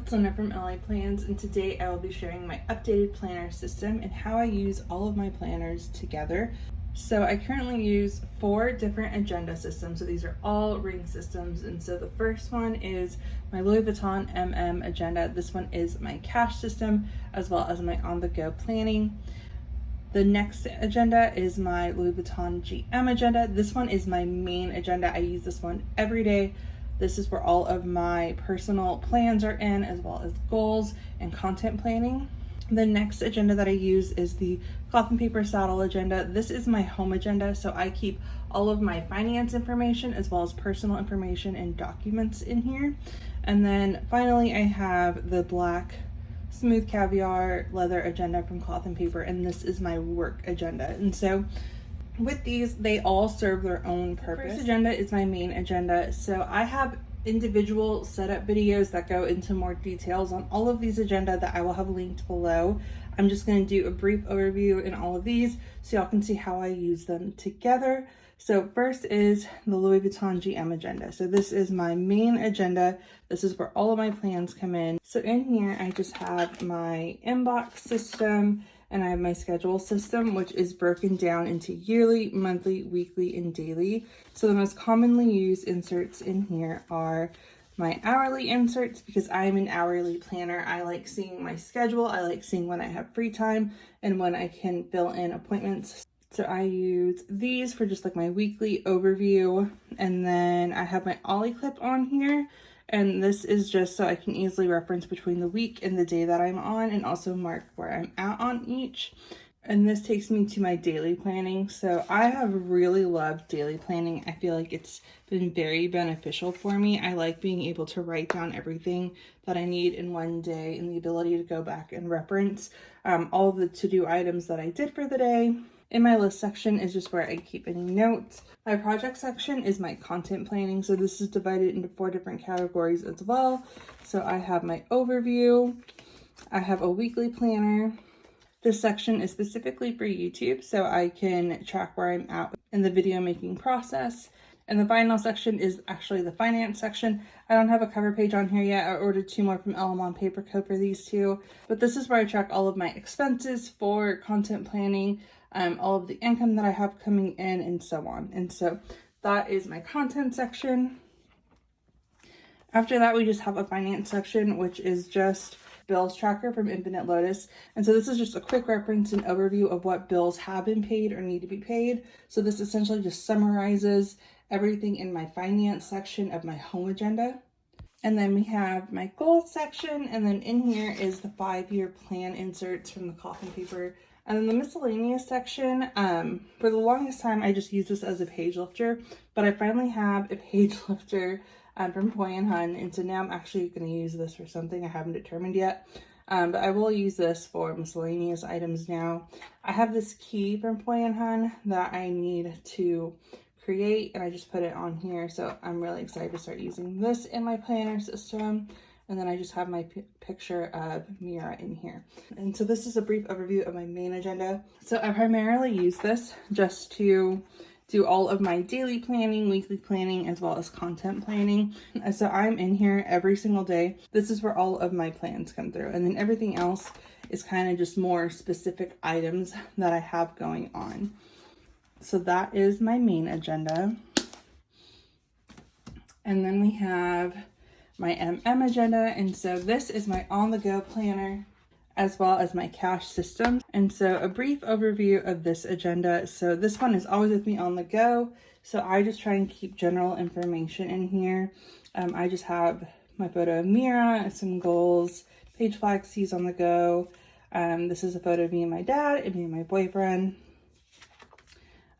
it's Linda from LA Plans, and today I will be sharing my updated planner system and how I use all of my planners together. So I currently use 4 different agenda systems. So these are all ring systems. And so the first one is my Louis Vuitton MM agenda. This one is my cash system as well as my on-the-go planning. The next agenda is my Louis Vuitton GM agenda. This one is my main agenda. I use this one every day. This is where all of my personal plans are in, as well as goals and content planning. The next agenda that I use is the cloth and paper saddle agenda. This is my home agenda, so I keep all of my finance information as well as personal information and documents in here. And then finally, I have the black smooth caviar leather agenda from cloth and paper, and this is my work agenda. And so with these, they all serve their own purpose. First agenda is my main agenda. So I have individual setup videos that go into more details on all of these agenda that I will have linked below. I'm just going to do a brief overview in all of these so y'all can see how I use them together. So first is the Louis Vuitton GM agenda. So this is my main agenda. This is where all of my plans come in. So in here, I just have my inbox system and I have my schedule system, which is broken down into yearly, monthly, weekly, and daily. So the most commonly used inserts in here are my hourly inserts, because I'm an hourly planner. I like seeing my schedule. I like seeing when I have free time and when I can fill in appointments. So I use these for just like my weekly overview. And then I have my Ollie clip on here. And this is just so I can easily reference between the week and the day that I'm on, and also mark where I'm at on each. And this takes me to my daily planning. So I have really loved daily planning. I feel like it's been very beneficial for me. I like being able to write down everything that I need in one day and the ability to go back and reference all of the to-do items that I did for the day. In my list section is just where I keep any notes. My project section is my content planning. So this is divided into 4 different categories as well. So I have my overview. I have a weekly planner. This section is specifically for YouTube, so I can track where I'm at in the video making process. And the final section is actually the finance section. I don't have a cover page on here yet. I ordered 2 more from Elamon Paperco for these 2. But this is where I track all of my expenses for content planning, all of the income that I have coming in, and so on. And so that is my content section. After that, we just have a finance section, which is just bills tracker from Infinite Lotus. And so this is just a quick reference and overview of what bills have been paid or need to be paid. So this essentially just summarizes everything in my finance section of my home agenda. And then we have my goals section, and then in here is the 5-year plan inserts from the cloth and paper. And then the miscellaneous section, for the longest time, I just used this as a page lifter, but I finally have a page lifter from Poi & Hun, and so now I'm actually going to use this for something I haven't determined yet, but I will use this for miscellaneous items now. I have this key from Poi & Hun that I need to create, and I just put it on here, so I'm really excited to start using this in my planner system. And then I just have my picture of Mira in here. And so this is a brief overview of my main agenda. So I primarily use this just to do all of my daily planning, weekly planning, as well as content planning. And so I'm in here every single day. This is where all of my plans come through. And then everything else is kind of just more specific items that I have going on. So that is my main agenda. And then we have my MM agenda, and so this is my on-the-go planner as well as my cash system. And so a brief overview of this agenda. So this one is always with me on the go, so I just try and keep general information in here. I just have my photo of Mira, some goals, page flag C's on the go. This is a photo of me and my dad and me and my boyfriend.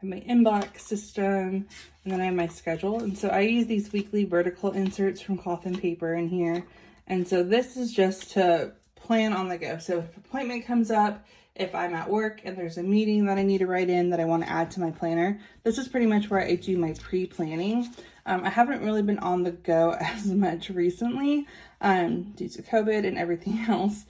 I have my inbox system, and then I have my schedule. And so I use these weekly vertical inserts from cloth and paper in here. And so this is just to plan on the go. So if an appointment comes up, if I'm at work and there's a meeting that I need to write in that I want to add to my planner, this is pretty much where I do my pre-planning. I haven't really been on the go as much recently due to COVID and everything else.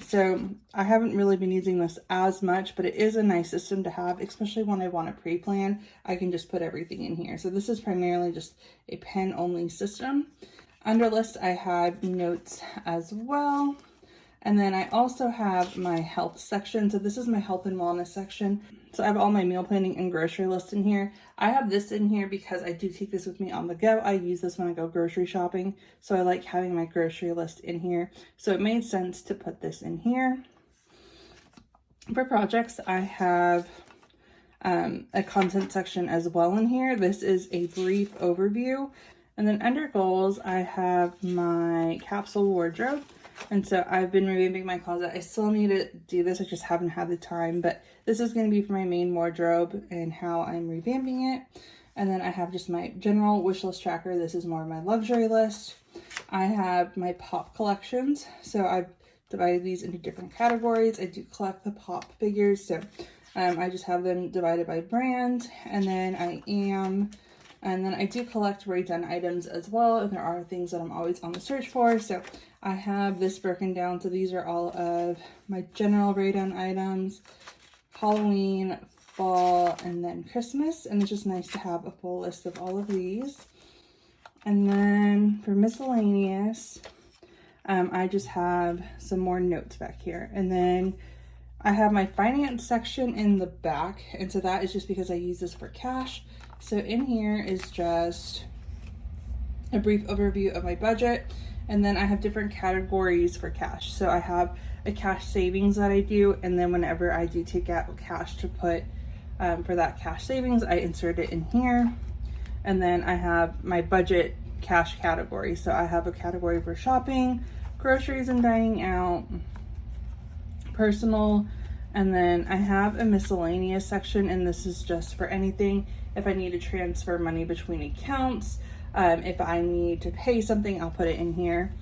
So I haven't really been using this as much, but it is a nice system to have, especially when I want to pre-plan. I can just put everything in here. So this is primarily just a pen-only system. Under list, I have notes as well. And then I also have my health section. So this is my health and wellness section. So I have all my meal planning and grocery lists in here. I have this in here because I do take this with me on the go. I use this when I go grocery shopping. So I like having my grocery list in here. So it made sense to put this in here. For projects, I have a content section as well in here. This is a brief overview. And then under goals, I have my capsule wardrobe. And so I've been revamping my closet. I still need to do this. I just haven't had the time, but this is going to be for my main wardrobe and how I'm revamping it. And then I have just my general wish list tracker. This is more of my luxury list. I have my pop collections. So I've divided these into different categories. I do collect the pop figures. So I just have them divided by brand. And then I do collect Vuitton items as well. And there are things that I'm always on the search for. So I have this broken down. So these are all of my general Vuitton items, Halloween, fall, and then Christmas. And it's just nice to have a full list of all of these. And then for miscellaneous, I just have some more notes back here. And then I have my finance section in the back. And so that is just because I use this for cash. So in here is just a brief overview of my budget. And then I have different categories for cash. So I have a cash savings that I do. And then whenever I do take out cash to put for that cash savings, I insert it in here. And then I have my budget cash category. So I have a category for shopping, groceries and dining out, personal, and then I have a miscellaneous section, and this is just for anything. If I need to transfer money between accounts, if I need to pay something, I'll put it in here.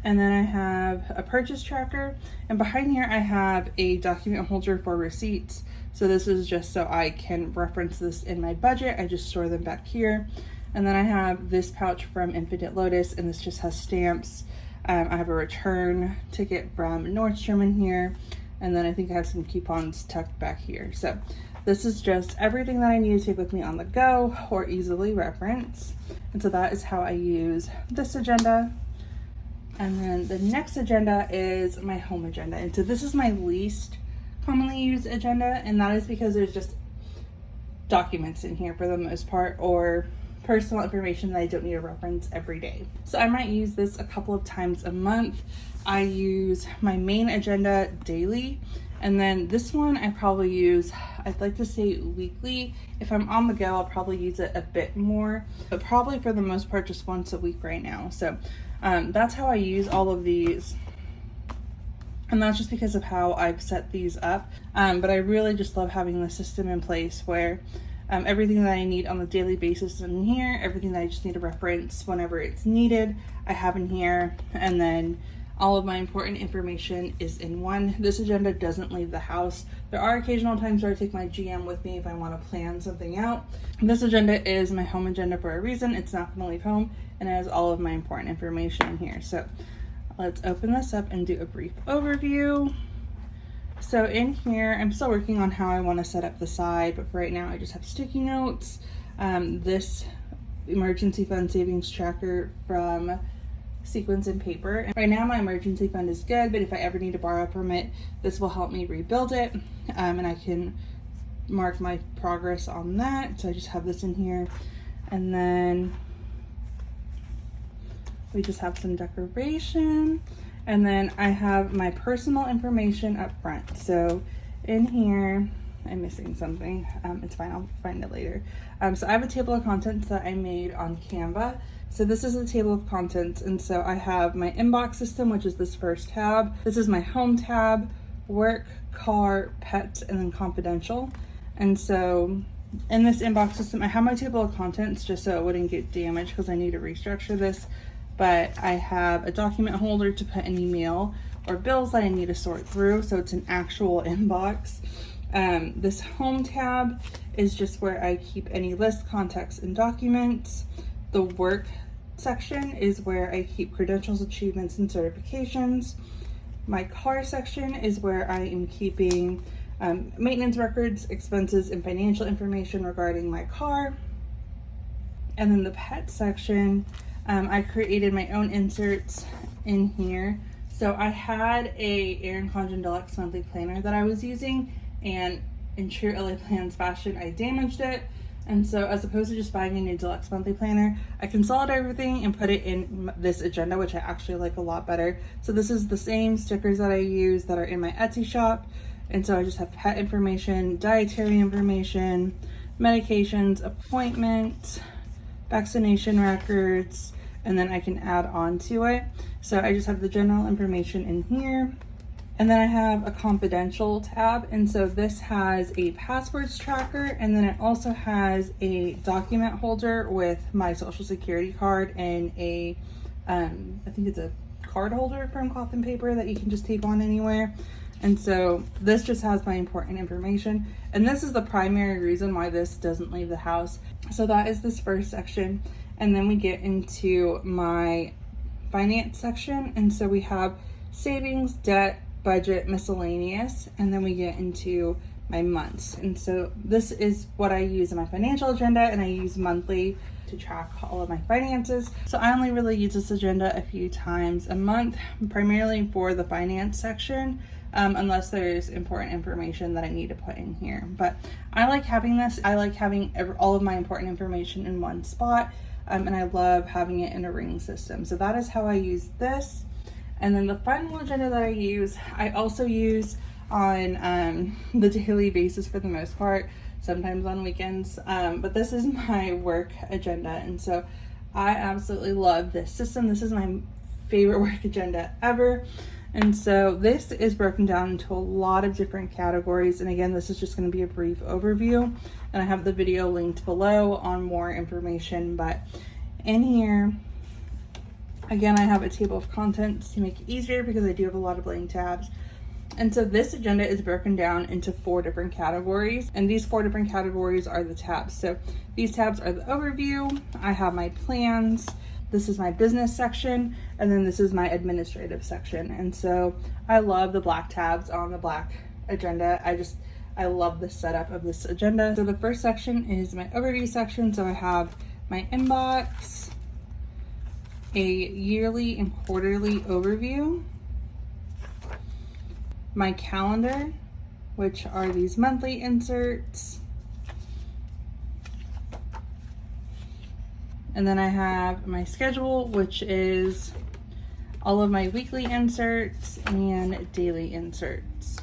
And then I have a purchase tracker, and behind here I have a document holder for receipts. So this is just so I can reference this in my budget. I just store them back here. And then I have this pouch from Infinite Lotus, and this just has stamps. I have a return ticket from Nordstrom in here. And then I think I have some coupons tucked back here. So this is just everything that I need to take with me on the go or easily reference. And so that is how I use this agenda. And then the next agenda is my home agenda. And so this is my least commonly used agenda. And that is because there's just documents in here for the most part, or personal information that I don't need to reference every day. So I might use this a couple of times a month. I use my main agenda daily, and then this one I probably use, I'd like to say weekly. If I'm on the go, I'll probably use it a bit more, but probably for the most part just once a week right now. So that's how I use all of these, and that's just because of how I've set these up. But I really just love having the system in place where everything that I need on a daily basis is in here. Everything that I just need to reference whenever it's needed, I have in here. And then all of my important information is in one. This agenda doesn't leave the house. There are occasional times where I take my GM with me if I want to plan something out. This agenda is my home agenda for a reason. It's not going to leave home, and it has all of my important information in here. So let's open this up and do a brief overview. So in here, I'm still working on how I want to set up the side, but for right now I just have sticky notes, this emergency fund savings tracker from Sequins and Paper. And right now my emergency fund is good, but if I ever need to borrow from it, this will help me rebuild it, and I can mark my progress on that. So I just have this in here, and then we just have some decoration. And then I have my personal information up front. So in here, I'm missing something. It's fine, I'll find it later. So I have a table of contents that I made on Canva. So this is a table of contents. And so I have my inbox system, which is this first tab. This is my home tab, work, car, pets, and then confidential. And so in this inbox system, I have my table of contents just so it wouldn't get damaged because I need to restructure this. But I have a document holder to put any mail or bills that I need to sort through, so it's an actual inbox. This home tab is just where I keep any list, contacts, and documents. The work section is where I keep credentials, achievements, and certifications. My car section is where I am keeping maintenance records, expenses, and financial information regarding my car. And then the pet section, I created my own inserts in here. So I had a Erin Condren Deluxe monthly planner that I was using, and in true LA Plans fashion, I damaged it. And so as opposed to just buying a new deluxe monthly planner, I consolidated everything and put it in this agenda, which I actually like a lot better. So this is the same stickers that I use that are in my Etsy shop. And so I just have pet information, dietary information, medications, appointments, vaccination records, and then I can add on to it. So I just have the general information in here. And then I have a confidential tab. And so this has a passwords tracker, and then it also has a document holder with my social security card and a, I think it's a card holder from cloth and paper that you can just tape on anywhere. And so this just has my important information. And this is the primary reason why this doesn't leave the house. So that is this first section. And then we get into my finance section. And so we have savings, debt, budget, miscellaneous, and then we get into my months. And so this is what I use in my financial agenda, and I use monthly to track all of my finances. So I only really use this agenda a few times a month, primarily for the finance section, unless there's important information that I need to put in here. But I like having this. I like having all of my important information in one spot, and I love having it in a ring system. So that is how I use this. And then the final agenda that I also use on the daily basis for the most part, sometimes on weekends. But this is my work agenda. And so I absolutely love this system. This is my favorite work agenda ever. And so this is broken down into a lot of different categories. And again, this is just going to be a brief overview. And I have the video linked below on more information. But in here, again, I have a table of contents to make it easier because I do have a lot of blank tabs. And so this agenda is broken down into 4 different categories. And these 4 different categories are the tabs. So these tabs are the overview. I have my plans. This is my business section. And then this is my administrative section. And so I love the black tabs on the black agenda. I love the setup of this agenda. So the first section is my overview section. So I have my inbox, a yearly and quarterly overview, my calendar, which are these monthly inserts, and then I have my schedule, which is all of my weekly inserts and daily inserts.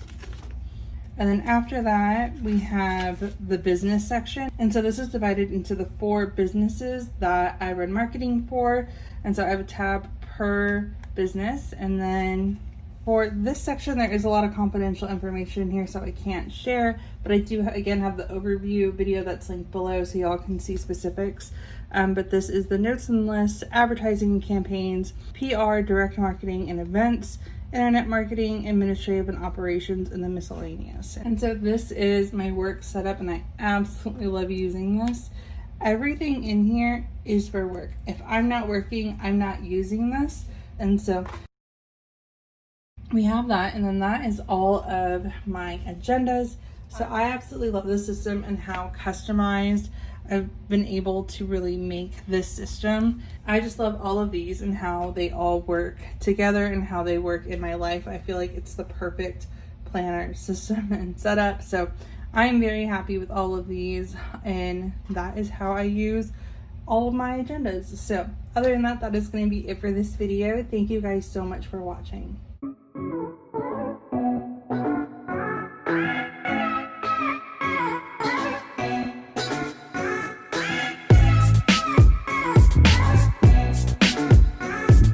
And then after that, we have the business section. And so this is divided into the 4 businesses that I run marketing for. And so I have a tab per business. And then for this section, there is a lot of confidential information in here, so I can't share. But I do, again, have the overview video that's linked below so y'all can see specifics. But this is the notes and lists, advertising campaigns, PR, direct marketing, and events, internet marketing, administrative and operations, and the miscellaneous. And so this is my work setup, and I absolutely love using this. Everything in here is for work. If I'm not working, I'm not using this. And so we have that, and then that is all of my agendas. So I absolutely love this system and how customized I've been able to really make this system. I just love all of these and how they all work together and how they work in my life. I feel like it's the perfect planner system and setup. So I'm very happy with all of these, and that is how I use all of my agendas. So other than that, that is going to be it for this video. Thank you guys so much for watching.